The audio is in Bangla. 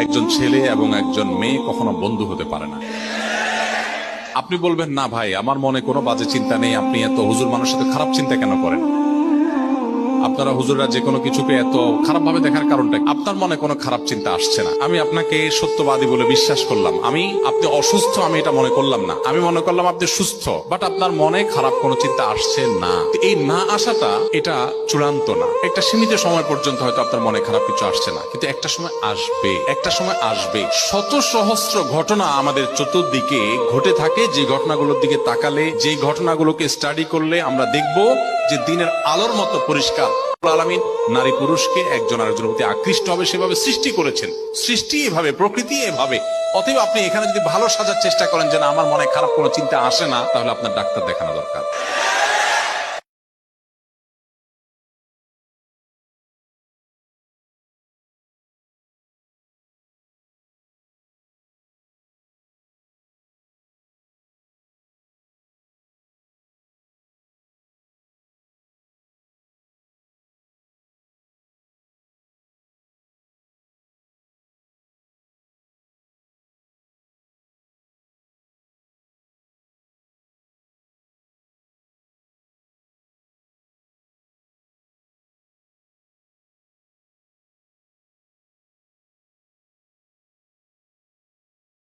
একজন ছেলে এবং একজন মেয়ে কখনো বন্ধু হতে পারে না। আপনি বলবেন, না ভাই, আমার মনে কোনো বাজে চিন্তা নেই, আপনি এত হুজুর মানুষের সাথে খারাপ চিন্তা কেন করেন? আপনারা হুজুররা যে কোনো কিছুকে এত খারাপ ভাবে দেখার কারণটা কি? আপনার মনে কোনো খারাপ চিন্তা আসছে না। আমি আপনাকে সত্যবাদী বলে বিশ্বাস করলাম। আপনি অসুস্থ আমি এটা মনে করলাম না, আমি মনে করলাম আপনি সুস্থ, বাট আপনার মনে খারাপ কোনো চিন্তা আসছে না। এই না আসাটা এটা চূড়ান্ত না। একটা সীমিত সময় পর্যন্ত হয়তো আপনার মনে খারাপ কিছু আসছে না, কিন্তু একটা সময় আসবে, একটা সময় আসবে। শত সহস্র ঘটনা আমাদের চতুর্দিকে ঘটে থাকে, যে ঘটনাগুলোর দিকে তাকালে, যে ঘটনাগুলোকে স্টাডি করলে আমরা দেখব যে দিনের আলোর মতো পরিষ্কার আলামিন নারী পুরুষকে একজন আরেকজনের প্রতি আকৃষ্ট হবে সেভাবে সৃষ্টি করেছেন। সৃষ্টি এভাবে, প্রকৃতি এভাবে। অতএব আপনি এখানে যদি ভালো সাজার চেষ্টা করেন যে না আমার মনে খারাপ কোনো চিন্তা আসে না, তাহলে আপনার ডাক্তার দেখানো দরকার।